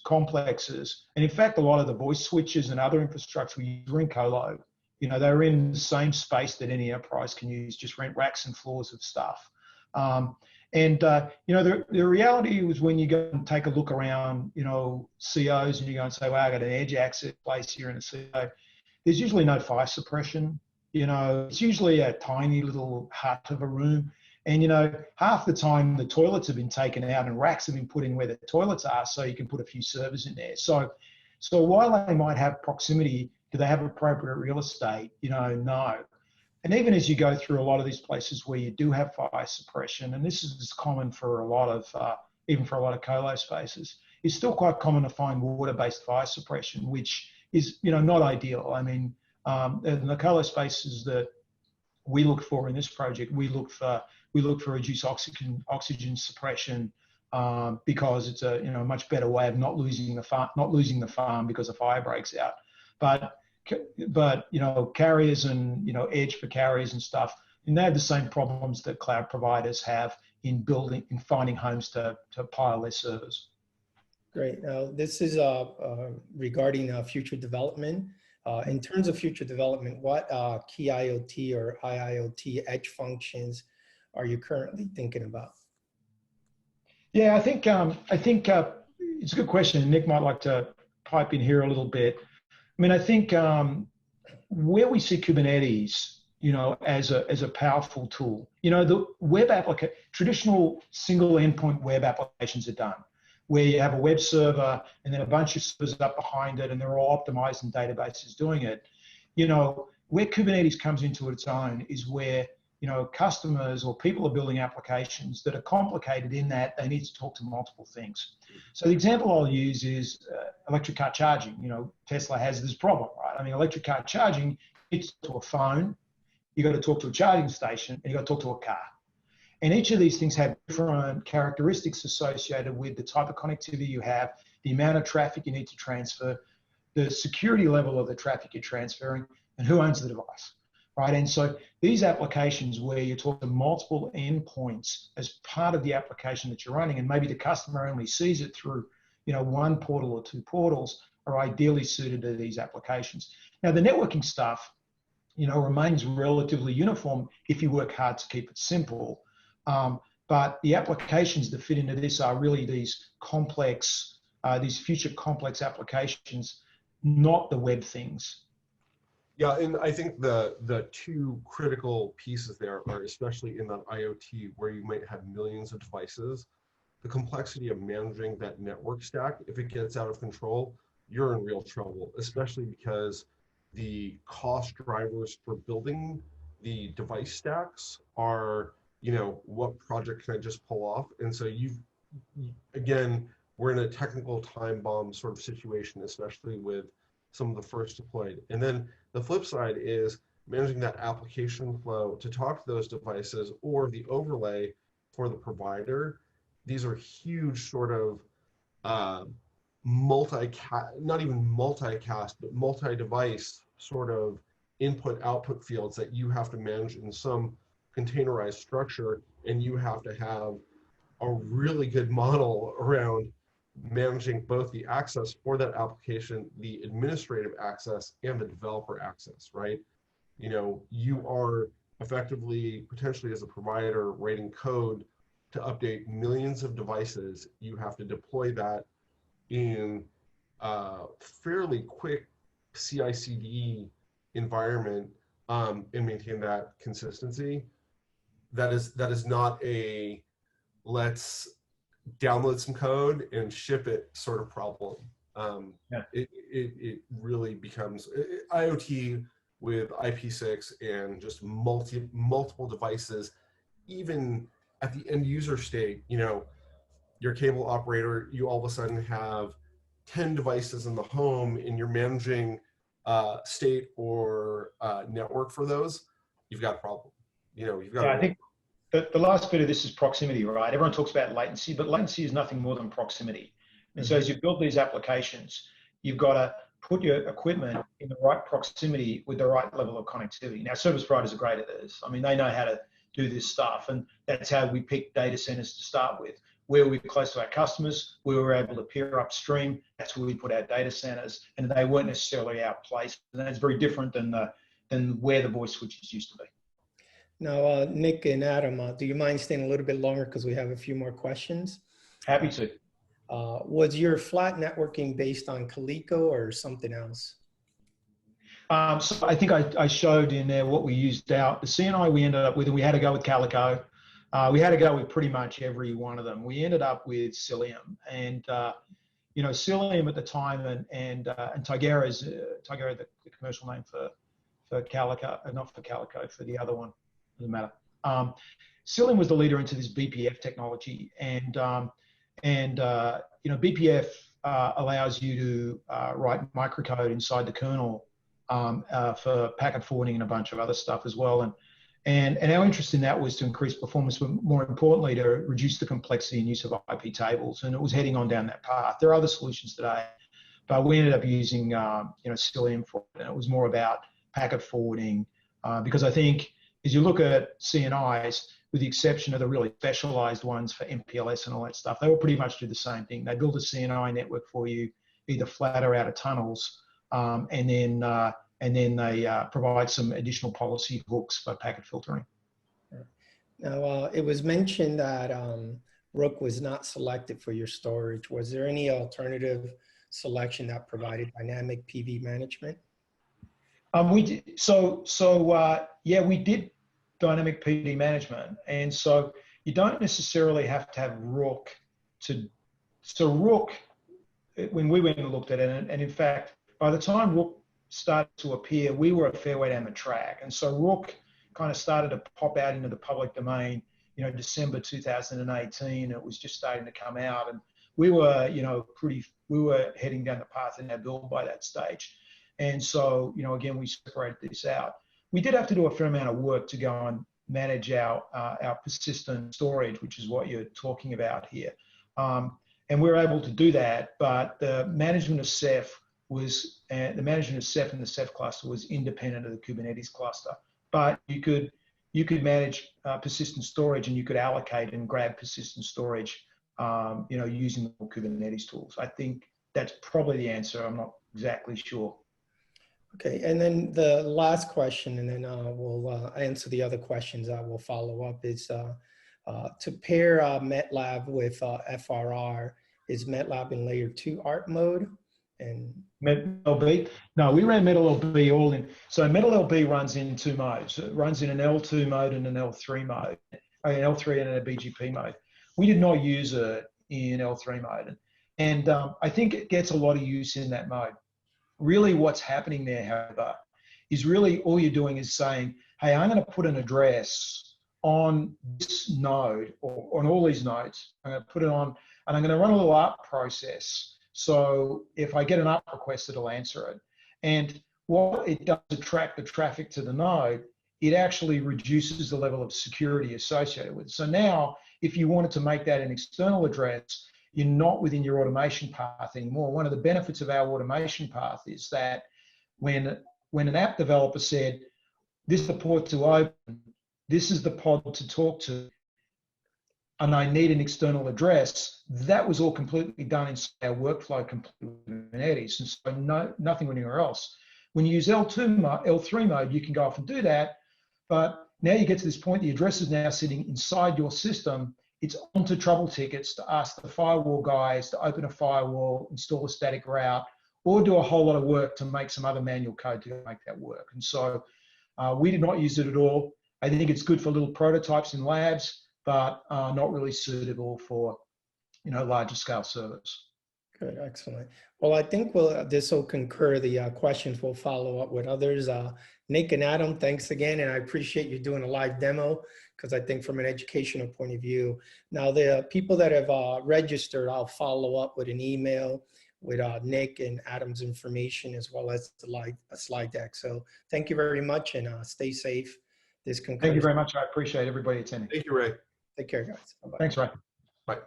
complexes, and in fact, a lot of the voice switches and other infrastructure we use are in colo. You know, they're in the same space that any enterprise can use, just rent racks and floors of stuff. You know, the reality was, when you go and take a look around, you know, COs, and you go and say, well, I got an edge access place here in a CO, there's usually no fire suppression. You know, it's usually a tiny little hut of a room. And, you know, half the time the toilets have been taken out and racks have been put in where the toilets are, so you can put a few servers in there. So while they might have proximity, do they have appropriate real estate? You know, no. And even as you go through a lot of these places where you do have fire suppression, and this is common for a lot of, even for a lot of colo spaces, it's still quite common to find water-based fire suppression, which is, you know, not ideal. I mean, in the colo spaces that we look for in this project, we look for reduced oxygen suppression, because it's a, you know, much better way of not losing the farm because a fire breaks out. But you know, carriers and, you know, edge for carriers and stuff, and they have the same problems that cloud providers have in finding homes to pile their servers. Great. Now, this is regarding future development. In terms of future development, what key IoT or IIoT edge functions are you currently thinking about? Yeah, I think it's a good question. Nick might like to pipe in here a little bit. I mean, I think where we see Kubernetes, you know, as a powerful tool, you know, the web traditional single endpoint web applications are done, where you have a web server and then a bunch of servers up behind it, and they're all optimized in databases doing it. You know, where Kubernetes comes into its own is where, you know, customers or people are building applications that are complicated in that they need to talk to multiple things. So the example I'll use is electric car charging. You know, Tesla has this problem, right? I mean, electric car charging, it's to a phone, you got to talk to a charging station, and you got to talk to a car. And each of these things have different characteristics associated with the type of connectivity you have, the amount of traffic you need to transfer, the security level of the traffic you're transferring, and who owns the device, right? And so these applications where you talk to multiple endpoints as part of the application that you're running, and maybe the customer only sees it through, you know, one portal or two portals, are ideally suited to these applications. Now, the networking stuff, you know, remains relatively uniform if you work hard to keep it simple. But the applications that fit into this are really these complex, these future complex applications, not the web things. Yeah, and I think the two critical pieces there are, especially in that IoT, where you might have millions of devices, the complexity of managing that network stack. If it gets out of control, you're in real trouble, especially because the cost drivers for building the device stacks are, you know, what project can I just pull off? And so again, we're in a technical time bomb sort of situation, especially with some of the first deployed. And then the flip side is managing that application flow to talk to those devices or the overlay for the provider. These are huge sort of not even multicast, but multi-device sort of input-output fields that you have to manage in some containerized structure, and you have to have a really good model around managing both the access for that application, the administrative access, and the developer access, right? You know, you are effectively, potentially as a provider, writing code to update millions of devices. You have to deploy that in a fairly quick CI/CD environment and maintain that consistency. That is not a let's download some code and ship it sort of problem. It really becomes IoT with IP6 and just multiple devices, even at the end user state. You know, your cable operator, you all of a sudden have 10 devices in the home and you're managing state or network for those. You've got a problem. You know, you've got. I think the last bit of this is proximity, right? Everyone talks about latency, but latency is nothing more than proximity. And so as you build these applications, you've got to put your equipment in the right proximity with the right level of connectivity. Now, service providers are great at this. I mean, they know how to do this stuff, and that's how we picked data centers to start with. Where we're close to our customers, we were able to peer upstream. That's where we put our data centers, and they weren't necessarily our place. And that's very different than where the voice switches used to be. Now, Nick and Adam, do you mind staying a little bit longer because we have a few more questions? Happy to. Was your flat networking based on Calico or something else? So I think I showed in there what we used out. The CNI we ended up with, and we had to go with Calico. We had to go with pretty much every one of them. We ended up with Cilium, and you know, Cilium at the time, and Tigera is Tigera, the commercial name for Calico, not for Calico, for the other one. Doesn't matter. Cilium was the leader into this BPF technology, and you know, BPF allows you to write microcode inside the kernel for packet forwarding and a bunch of other stuff as well. And our interest in that was to increase performance, but more importantly, to reduce the complexity and use of IP tables. And it was heading on down that path. There are other solutions today, but we ended up using you know, Cilium for it. And it was more about packet forwarding because I think as you look at CNIs, with the exception of the really specialized ones for MPLS and all that stuff, they will pretty much do the same thing. They build a CNI network for you, either flat or out of tunnels, and then they provide some additional policy hooks for packet filtering. Now, it was mentioned that Rook was not selected for your storage. Was there any alternative selection that provided dynamic PV management? We did. Yeah, we did dynamic PD management, and so you don't necessarily have to have Rook to. So Rook, when we went and looked at it, and in fact, by the time Rook started to appear, we were a fair way down the track, and so Rook kind of started to pop out into the public domain. You know, December 2018, it was just starting to come out, and we were, you know, we were heading down the path in our build by that stage. And so, you know, again, we separated this out. We did have to do a fair amount of work to go and manage our persistent storage, which is what you're talking about here. And we were able to do that, but the management of Ceph was, the management of Ceph and the Ceph cluster was independent of the Kubernetes cluster. But you could manage persistent storage, and you could allocate and grab persistent storage, you know, using the Kubernetes tools. I think that's probably the answer. I'm not exactly sure. Okay, and then the last question, and then we'll answer the other questions that will follow up, is to pair MATLAB with FRR, is MATLAB in layer 2 ART mode? And MetalLB? No, we ran MetalLB all in. So MetalLB runs in two modes. It runs in an L2 mode and an L3 mode, an L3 and a BGP mode. We did not use it in L3 mode. And I think it gets a lot of use in that mode. Really what's happening there, however, is really all you're doing is saying, hey, I'm going to put an address on this node or on all these nodes. I'm going to put it on, and I'm going to run a little ART process. So if I get an ART request, it'll answer it. And while it does attract the traffic to the node, it actually reduces the level of security associated with it. So now, if you wanted to make that an external address, you're not within your automation path anymore. One of the benefits of our automation path is that when an app developer said, this is the port to open, this is the pod to talk to, and I need an external address, that was all completely done in our workflow completely with Kubernetes, and so nothing anywhere else. When you use L3 mode, you can go off and do that, but now you get to this point, the address is now sitting inside your system. It's onto trouble tickets to ask the firewall guys to open a firewall, install a static route, or do a whole lot of work to make some other manual code to make that work. And so we did not use it at all. I think it's good for little prototypes in labs, but not really suitable for, larger scale servers. Good, excellent. Well, I think this will concur the questions. We'll follow up with others. Nick and Adam, thanks again. And I appreciate you doing a live demo, because I think from an educational point of view, now the people that have registered, I'll follow up with an email with Nick and Adam's information, as well as a slide deck. So thank you very much, and stay safe. This concludes. Thank you very much. I appreciate everybody attending. Thank you, Ray. Take care, guys. Bye-bye. Thanks, Ray. Bye.